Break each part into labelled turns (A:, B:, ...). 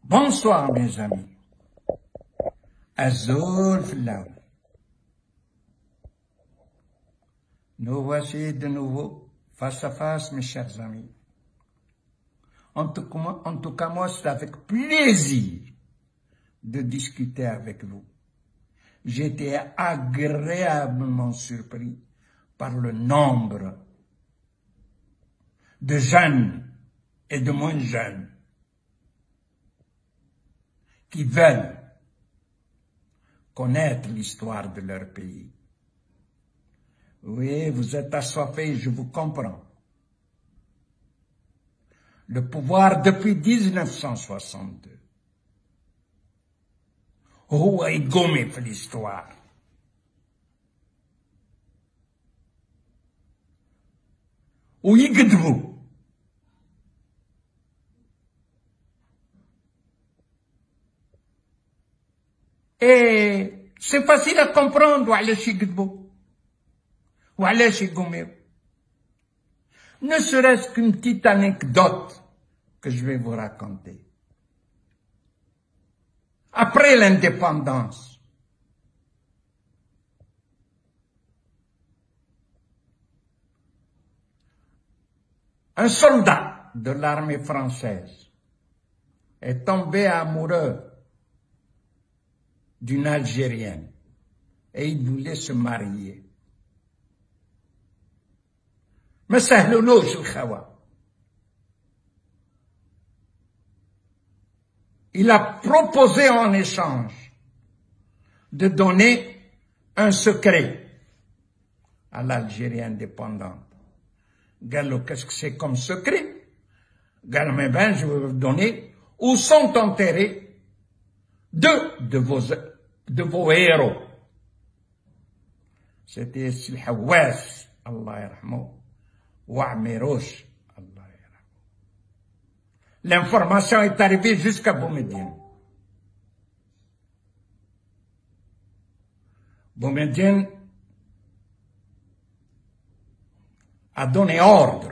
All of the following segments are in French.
A: Bonsoir mes amis. Azul Flaoui. Nous voici de nouveau face à face, mes chers amis. En tout cas, moi, c'est avec plaisir de discuter avec vous. J'ai été agréablement surpris par le nombre de jeunes et de moins jeunes qui veulent connaître l'histoire de leur pays. Oui, vous êtes assoiffés, je vous comprends. Le pouvoir depuis 1962. هو يقومي في l'histoire. ويكذبوا. Et c'est facile à comprendre وعلاش يكذبوا. وعلاش يقوموا. Ne serait-ce qu'une petite anecdote que je vais vous raconter. Après l'indépendance, un soldat de l'armée française est tombé amoureux d'une Algérienne et il voulait se marier. ما سهلولوش الخوا. Il a proposé en échange de donner un secret à l'Algérie indépendante. Gallo, qu'est-ce que c'est comme secret? Gallo, mais ben, je vais vous donner où sont enterrés deux de vos héros. C'était Silhawas, Allah yarhamou, ou Amirouche, Allah yarhamou. L'information est arrivée jusqu'à Boumediene. Boumediene a donné ordre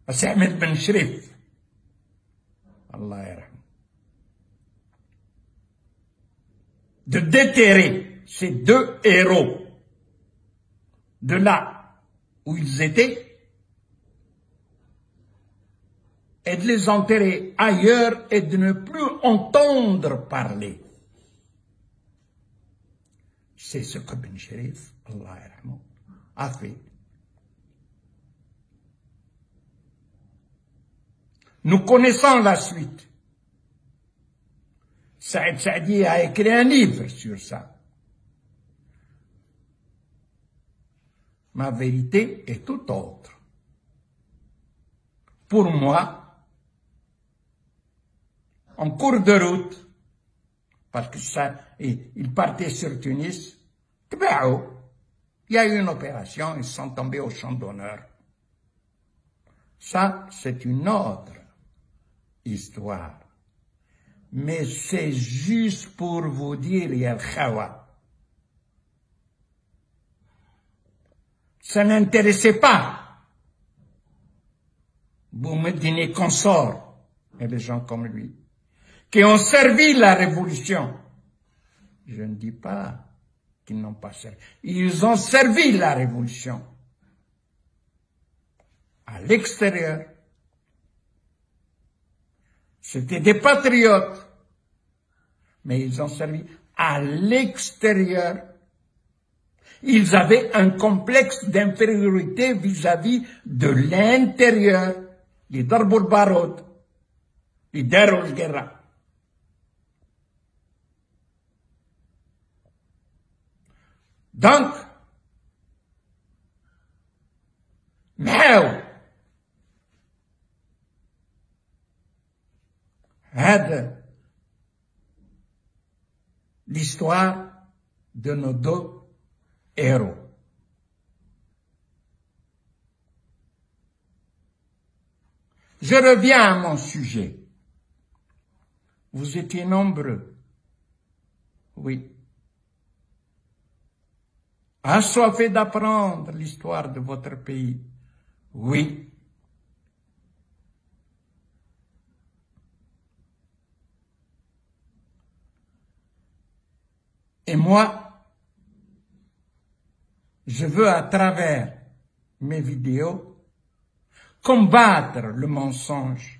A: à Ahmed Ben Shrif, Allah yarhamou, de déterrer ces deux héros de là où ils étaient et de les enterrer ailleurs et de ne plus entendre parler. C'est ce que Ben Shrif, Allah yarhamou, a fait. Nous connaissons la suite. Saïd Saadi a écrit un livre sur ça. Ma vérité est tout autre. Pour moi, en cours de route, parce que ça, il partait sur Tunis, il y a eu une opération, ils sont tombés au champ d'honneur. Ça, c'est une autre histoire. Mais c'est juste pour vous dire, ya Khawa, ça n'intéressait pas Boumediene consort et les gens comme lui, qui ont servi la révolution. Je ne dis pas qu'ils n'ont pas servi. Ils ont servi la révolution à l'extérieur. C'était des patriotes, mais ils ont servi à l'extérieur. Ils avaient un complexe d'infériorité vis-à-vis de l'intérieur. Les Darboul Barod, les Darul Guerra. Donc, معاو هذا l'histoire de nos deux héros. Je reviens à mon sujet. Vous étiez nombreux. Oui. assoiffé d'apprendre l'histoire de votre pays. Oui. Et moi, je veux à travers mes vidéos combattre le mensonge,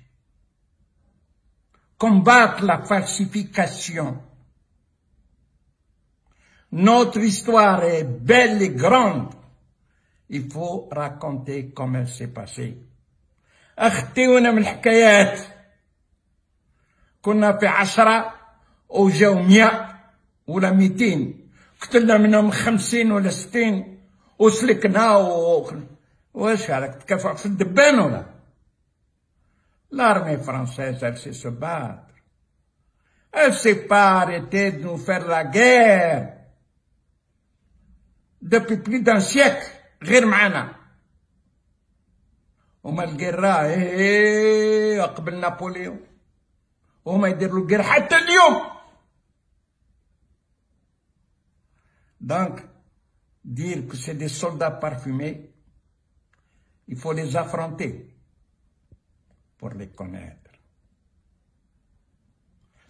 A: combattre la falsification. Notre histoire est belle et grande. Il faut raconter comme elle s'est passée. اختيونا من الحكايات. كنا في 10 وجاو 100 ولا 200. قتلنا منهم 50 ولا 60 وسلكنا واش راك تكافح في الدبان ولا؟ L'armée française, elle sait se battre. Elle ne s'est pas arrêtée de nous faire la guerre. Depuis plus d'un siècle, غير معنا. هما القرا قبل نابليون. وهما يديروا القرا حتى اليوم. Donc, dire que c'est des soldats parfumés, il faut les affronter pour les connaître.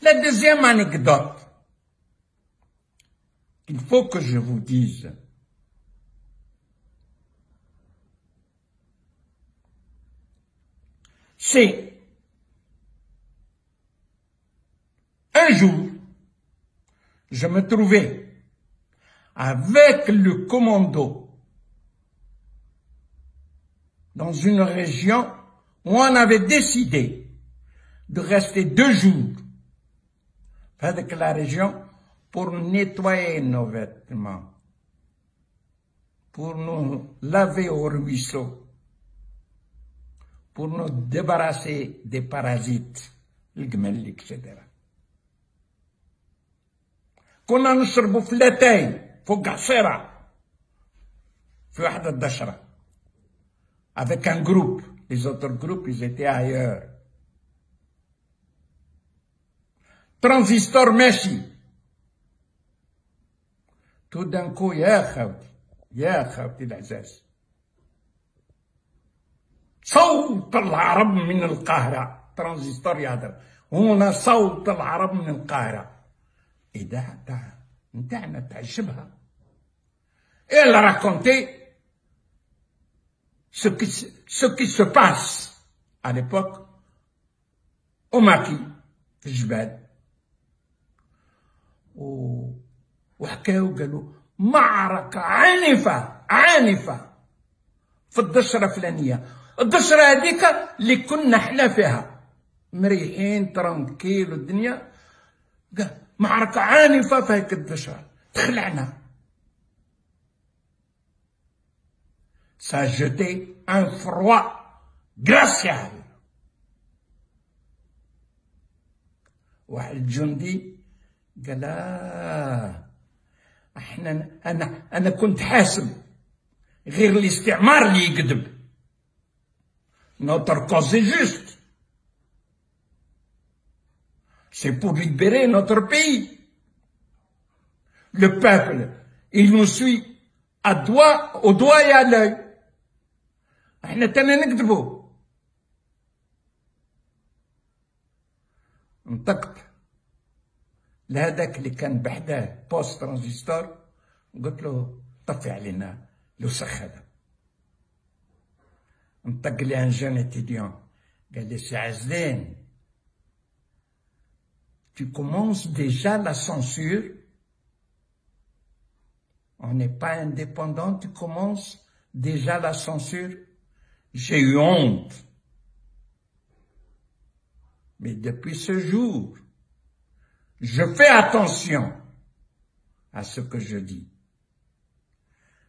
A: La deuxième anecdote qu'il faut que je vous dise, c'est un jour, je me trouvais avec le commando dans une région où on avait décidé de rester 2 jours avec la région pour nettoyer nos vêtements, pour nous laver au ruisseau, pour nous débarrasser des parasites, etc. كنا نشربوا في لاتاي فوق عصيرة في واحدة الدشرة avec un groupe. Les autres groupes, ils étaient ailleurs. Transistor ماشي. Tout d'un coup, يا خوتي العزاز، صوت العرب من القاهرة. ترانزستور يهدر هنا صوت العرب من القاهرة. إذاعة نتاعنا تعجبها. Elle a raconté ce qui se passe à l'époque au maquis في الجبال. وحكاو قالوا معركة عنيفة في الدشرة الفلانية. الدشرة هذيك اللي كنا حنا فيها مريحين ترانكيل والدنيا. معركة عنيفة في هيك الدشرة. تخلعنا. Ça a jeté un froid glacial. واحد الجندي قال انا كنت حاسب غير الاستعمار اللي يكذب. Notre cause est juste. C'est pour libérer notre pays. Le peuple, il nous suit au doigt et à l'œil. احنا تانا نكذبوا. انطقت لهذاك اللي كان بحداه بوست ترانزستور، قلت له طفي علينا الوسخ هذا. انطق لي ان جون étudiant قال لي سي عزلين، tu commences déjà la censure. On n'est pas indépendant, tu commences déjà la censure. J'ai eu honte. Mais depuis ce jour, je fais attention à ce que je dis.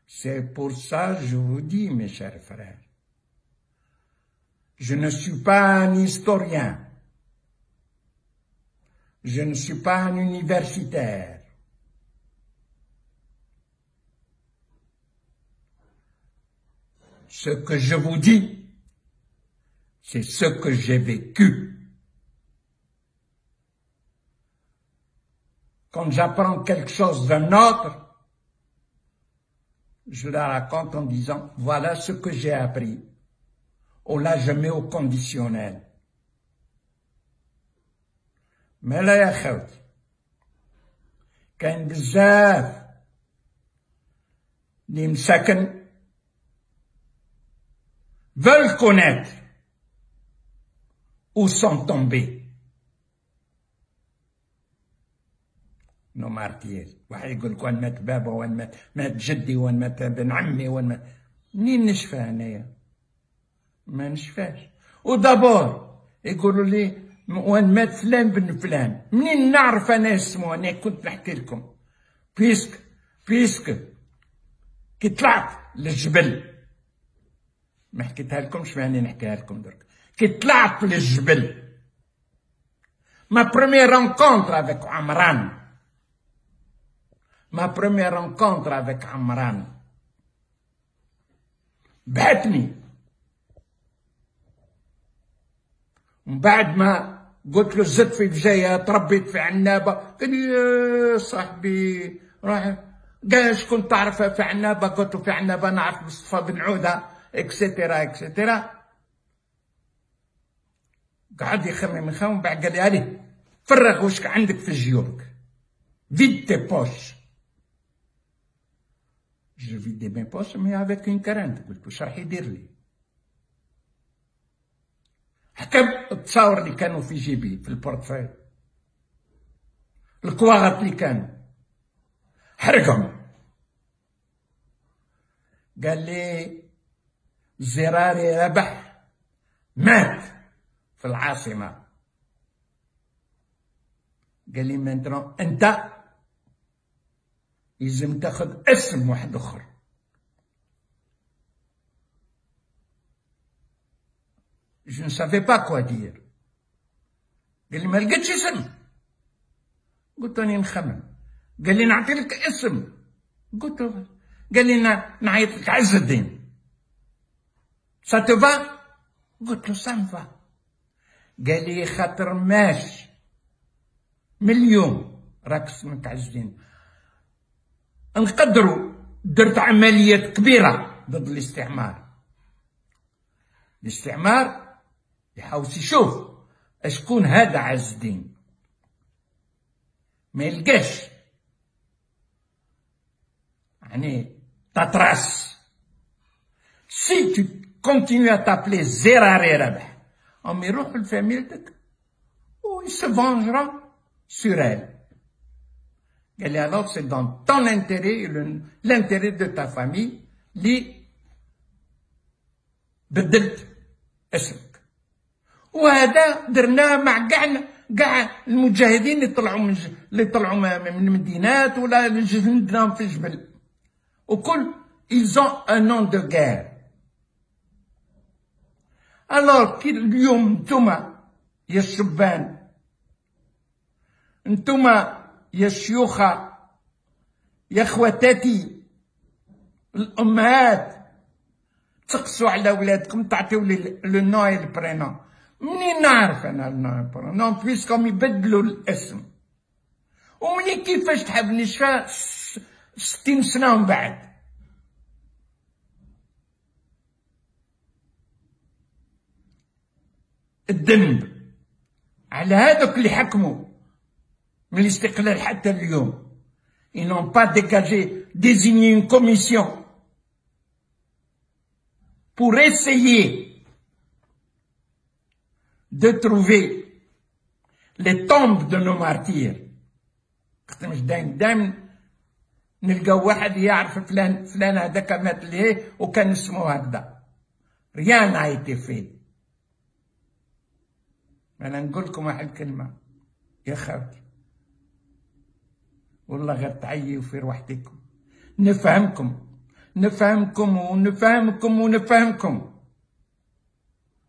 A: C'est pour ça que je vous dis, mes chers frères, je ne suis pas un historien, je ne suis pas un universitaire. Ce que je vous dis, c'est ce que j'ai vécu. Quand j'apprends quelque chose d'un autre, je la raconte en disant, voilà ce que j'ai appris. On l'a jamais au conditionnel. Mais là, يا خوتي كاين بزاف اللي مساكن veulent connaître où sont tombés nos martyrs. واحد يقول لك وين مات بابا، وين مات جدي، وين مات بن عمي، وين مات. منين نشفى هنايا؟ ما نشفاش. ودابور يقولوا لي وين مات فلان بن فلان، منين نعرف انا اسمه؟ انا كنت نحكي لكم بيسك كي طلعت للجبل، ما حكيتها لكمش فاني نحكيها لكم درك. كي طلعت للجبل ما بروميير رونكونتر افيك عمران، ما بروميير رونكونتر افيك عمران بعتني. ومن بعد ما قلت له زدت في بجايه تربيت في عنابه، قال لي يا صاحبي روح. قال شكون تعرفها في عنابه؟ قلت له في عنابه نعرف مصطفى بن عوده اكسيتيرا اكسيتيرا. قعد يخمم بعد قال لي علي فرغ واش عندك في جيوبك، فيد تي بوش. جو فيدي مي بوش مي افيك اون كارانت. قلت واش راح يدير لي؟ حكى التصاور اللي كانوا في جيبي في البورتفاي، الكواغط اللي كانوا حرقهم. قال لي زراري ربح مات في العاصمة. قال لي مانترون انت لازم تاخذ اسم واحد اخر. Je ne savais pas quoi dire. قال لي ما لقيتش اسم. قلت راني نخمم. قال لي نعطي لك اسم. قلت له قال لي نعيط لك عز الدين. Ça te va؟ قلت له ça me va. قال لي خاطر ماش من اليوم راك اسمك عز الدين نقدروا درت عمليات كبيرة ضد الاستعمار. الاستعمار يحاوس يشوف اشكون هذا عز الدين، ما يلقاش يعني تطرس. سي تو كونتينيو ا تابلي زراري ربح، هم يروحوا لفاميلتك و il se vengera sur elle. قال لي alors c'est dans ton intérêt et l'intérêt de ta famille اللي بدلت اسمك. وهذا درناه مع كاع المجاهدين اللي طلعوا من المدينات ولا اللي جندناهم في الجبل، وكل ils ont un nom de guerre. alors كي اليوم نتوما يا الشبان، نتوما يا الشيوخة، يا خواتاتي الأمهات، تقصوا على ولادكم تعطيو لي لو نو اي البرينون. منين نعرف انا النو البرينون بيسكم يبدلوا الاسم؟ ومنين كيفاش تحب نشفى 60 سنة ومن بعد؟ الذنب على هذوك اللي حكموا من الاستقلال حتى اليوم. Ils n'ont pas dégagé, désigné une commission pour essayer de trouver les tombes de nos martyrs. مش دايما نلقاو واحد يعرف فلان هذاك مات ليه وكان اسمه هكذا. rien n'a été fait. انا نقول لكم واحد الكلمه يا خاوتي، والله غير تعيوا في روحتكم. نفهمكم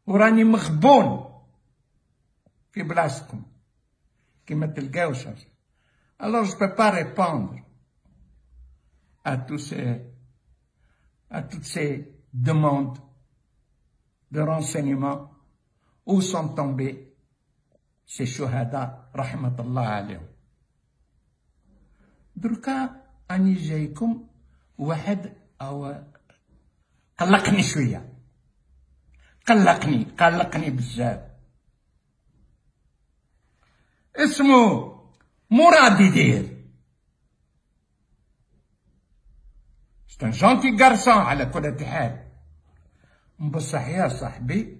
A: وراني مخبون في بلاصتكم كيما تلقاوش. alors je peux pas répondre à toutes ces demandes de renseignements. où sont tombés ces شهداء رحمة الله عليهم. دركا راني جايكم واحد أو قلقني شوية، قلقني بزاف. اسمه مراد يدير، c'est un gentil garçon على كل حال. بصح يا صاحبي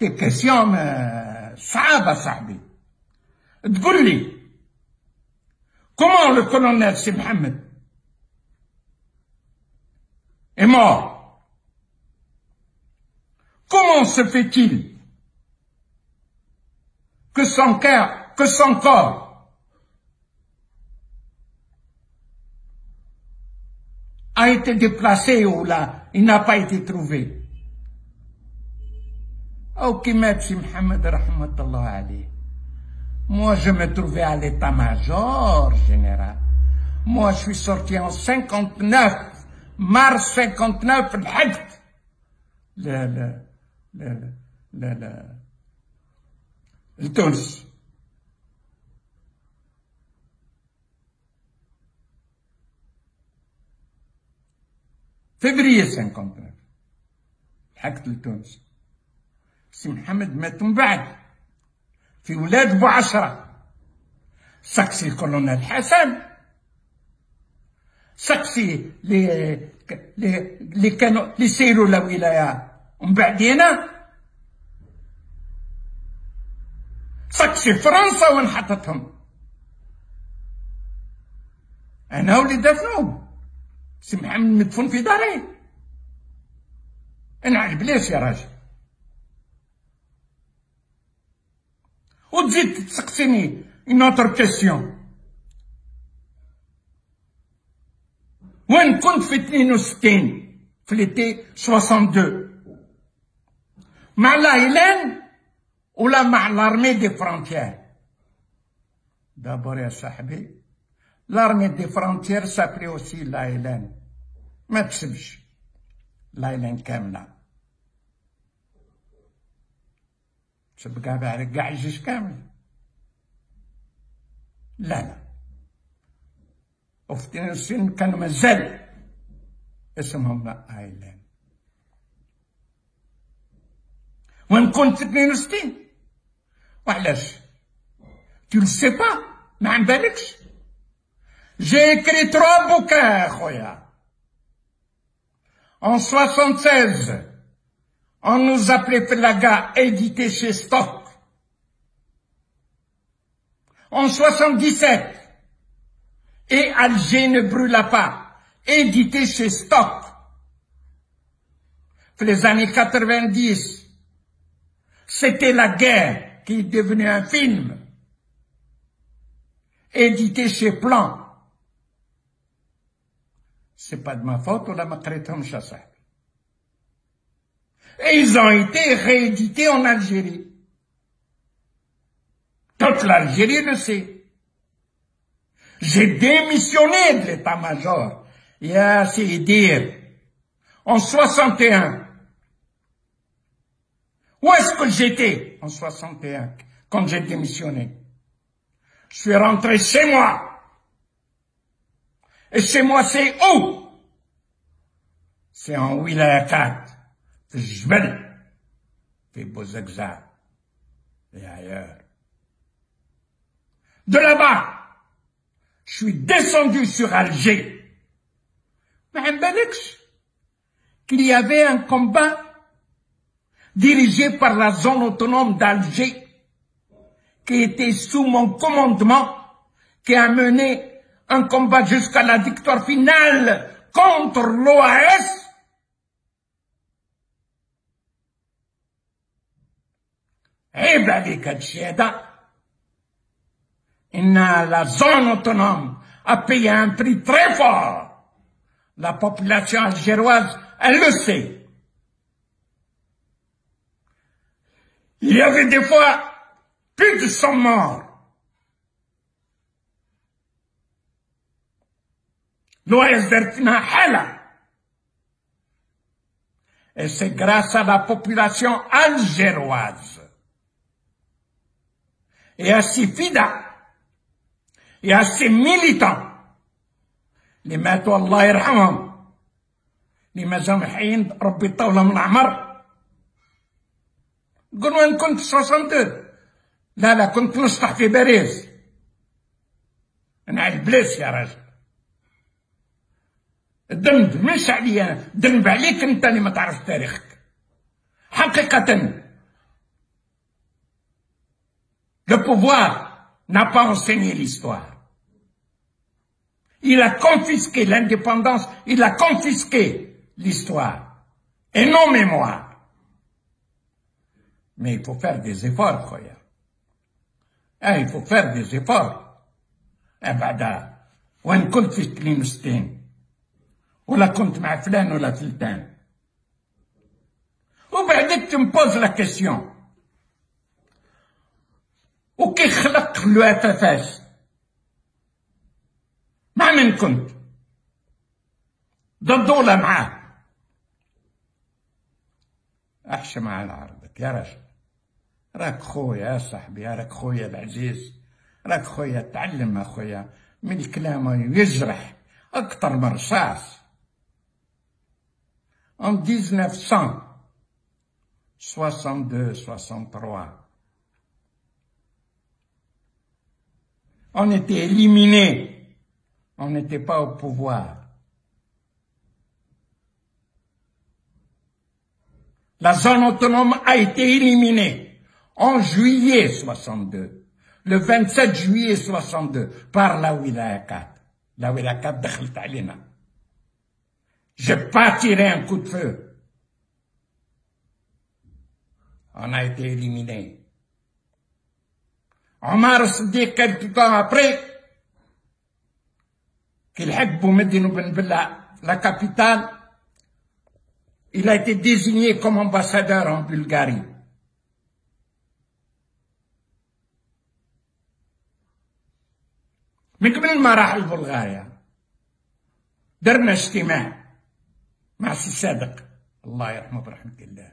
A: دي كيسيون صعبة صاحبي. تقول لي comment le colonel سي محمد est mort? Comment se fait-il que son corps a été déplacé ou là, il n'a pas été trouvé? Oh, qui m'a dit Mohamed rahmatullah alayhi. Moi, je me trouvais à l'état-major général. Moi, je suis sorti en 59, mars 59, le Tunis. février 59 لحقت لتونس. سي محمد مات من بعد في ولاد بو10. سقسي الكولونيل حسن، سقسي اللي كانوا اللي سيروا لولاية ومن بعدينا، سقسي فرنسا وين حطتهم. انا ولي دفنوهم. سي محمد مدفون في داري. انا عجبليش يا راجل. وتزيد تسقسيني une autre question. وين كنت في 62 في l'été 62 مع لايلان ولا مع لارمي دي فرونتيير؟ دابور يا صاحبي لارمي دي فرونتيير سابري اوسي لايلان، ما تسبش لايلان كامله، تبقى بعد كاع الجيش كامل. لا وفي 62 كانوا مازال اسمهم لايلان. وين كنت في 62 وعلاش؟ tu le sais pas؟ ما عم بالكش؟ j'ai écrit 3 bouquins خويا. En 76 on nous appelait Felaga, édité chez Stock. En 77, et Alger ne brûla pas, édité chez Stock. Dans les années 90, c'était la guerre qui est devenue un film, édité chez Plan. C'est pas de ma faute, on l'a macrété en chasseur. Et ils ont été réédités en Algérie. Toute l'Algérie le sait. J'ai démissionné de l'état-major, c'est dire, en 61. Où est-ce que j'étais en 61 quand j'ai démissionné? Je suis rentré chez moi. Et chez moi, c'est où? C'est en Wilaya 4. في الجبل في بوزكزار et ailleurs. De là-bas, je suis descendu sur Alger. Mais qu'il y avait un combat dirigé par la zone autonome d'Alger qui était sous mon commandement, qui a mené un combat jusqu'à la victoire finale contre l'OAS. عيب عليك هادشي هذا. إن la zone autonome a payé un prix très fort. La population algéroise, elle le sait. Il y avait des fois plus de 100 morts. l'OAS d'Erfina Hala. Et c'est grâce à la population algéroise et à Sifida Il y a ces militants اللي ماتوا الله يرحمهم اللي مازالوا حيين ربي يطولهم العمر. تقول وين كنت 62؟ لا كنت نشطح في باريس. انا على البلاس يا راجل. الذنب مش عليا، الذنب عليك انت اللي ما تعرفش تاريخك. حقيقة le pouvoir n'a pas enseigné l'histoire. Il a confisqué l'indépendance, il a confisqué l'histoire et non mémoire. Mais il faut faire des efforts, khoya. Il faut faire des efforts. بعدا وين كنت في 62 ولا كنت مع فلان ولا فلتان. وبعدك تمبوز لا كيسيون وكي خلق لو افافاس مع من كنت؟ ضده ولا معاه؟ احشم على عرضك يا رجل. راك خويا يا صاحبي، راك خويا العزيز، راك خويا تعلم اخويا من الكلام يجرح اكثر من رصاص. En 1962-63, on était éliminés, on n'était pas au pouvoir. La zone autonome a été éliminée en juillet 62, le 27 juillet 62, par la wilaya 4. La wilaya 4 دخلت علينا. J'ai pas tiré un coup de feu. On a été éliminés. Omar Siddiq, quelques temps après, qu'il حب Medina Ben Bella, la capitale, il a été désigné comme ambassadeur en Bulgarie. من قبل ما راح لبلغاريا درنا اجتماع مع سي صادق الله يرحمه برحمة الله،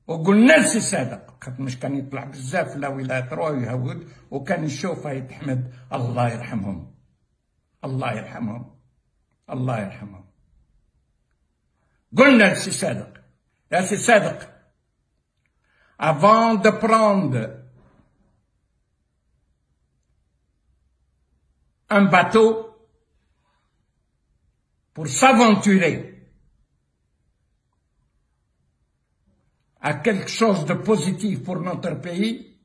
A: وقلنا لسي صادق خاطر مش كان يطلع بزاف لا ولاية روا ويهود وكان يشوفها يتحمد الله يرحمهم الله يرحمهم الله يرحمهم. قلنا لسي صادق يا سي صادق avant de prendre un bateau pour s'aventurer à quelque chose de positif pour notre pays,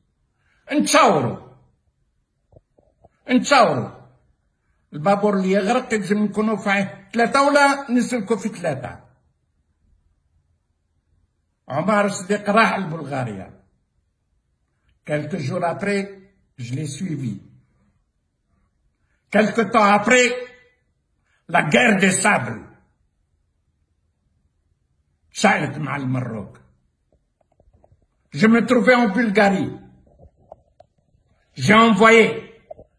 A: نتشاوروا البابور اللي يغرق يلزم نكونوا في 3 ولا نسلكوا في 3. عمر الصديق راح لبلغاريا. Quelques jours après, je l'ai suivi. Quelque temps après, la guerre des sables شعلت مع المروك. Je me trouvais en Bulgarie. J'ai envoyé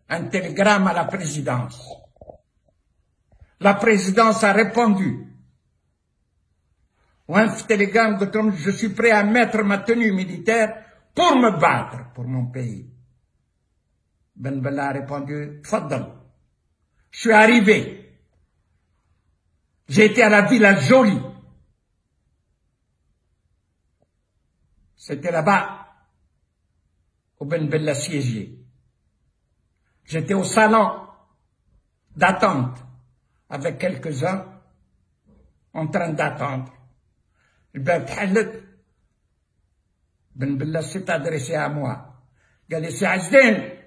A: un télégramme à la présidence. La présidence a répondu. Un télégramme que je suis prêt à mettre ma tenue militaire pour me battre pour mon pays. Ben Bella a répondu, Tfaddal. Je suis arrivé. J'ai été à la Villa Jolie. C'était là-bas où Ben Bella siégeait. J'étais au salon d'attente avec quelques-uns en train d'attendre. الباب تحلت. Ben Bella s'est adressé à moi. قال لي سي عزدين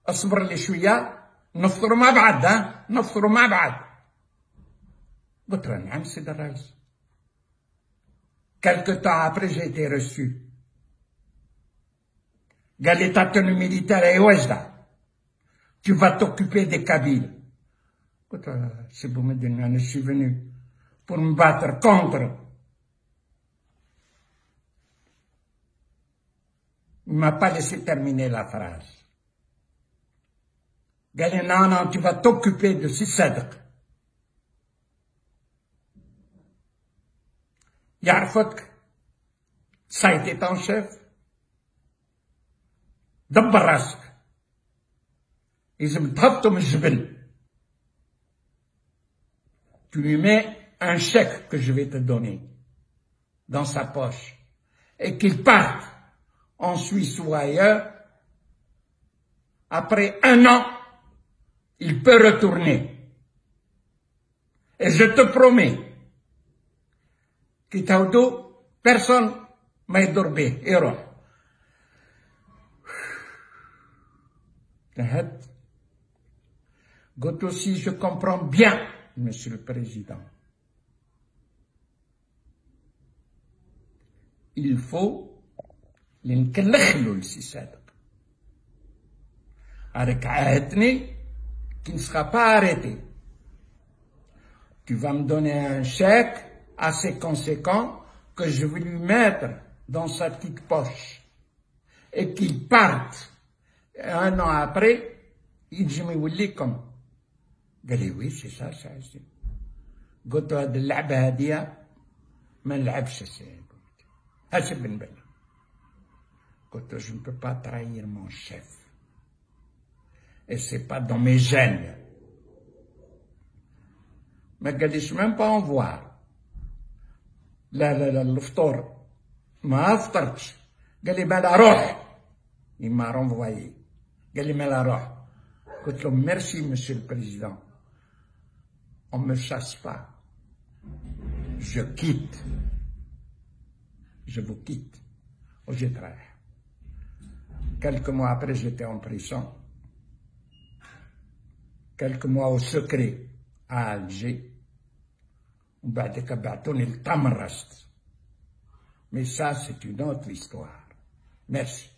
A: اصبر لي شويه نفطروا مع بعض نفطروا مع بعض. قلت له نعم سيد الرئيس. Quelque temps après, j'ai été reçu. قال لي ta tenue militaire est واجدة. Tu vas t'occuper des Kabyles. قلت له سي بومدين je suis venu pour me battre contre. Il ne m'a pas laissé terminer la phrase. قال لي non, tu vas t'occuper de Sidi Sadek. يعرفك ça a été ton chef. دبر راسك لازم تهبطوا من الجبل. Tu lui mets un chèque que je vais te donner dans sa poche et qu'il parte en Suisse ou ailleurs. Après 1 an, il peut retourner. Et je te promets que personne ne يضر به يروح. قلت aussi, je comprends bien, Monsieur le Président. Il faut نكلخلو لسي صادق. Avec عهدتني qui ne sera pas arrêté. Tu vas me donner un chèque assez conséquent que je vais lui mettre dans sa petite poche et qu'il parte. 1 an après, il dit, mais oui, comme. قال لي oui, c'est ça, ça. قلت له هذه اللعبة هذه ما نلعبش السيد. هاشم بن بلة. قلت له je ne peux pas trahir mon chef. Et c'est pas dans mes gènes. ما قاليش même pas en voir. لا الفطور ما فطرتش. قال لي بلا روح. Il m'a renvoyé. قال لي مالا روح. قلت له merci monsieur le président. On ne me chasse pas. Je quitte. Je vous quitte. Je travaille. Quelques mois après, j'étais en prison. Quelques mois au secret à Alger. وبعدك بعتوني لطمرست. Mais ça, c'est une autre histoire. Merci.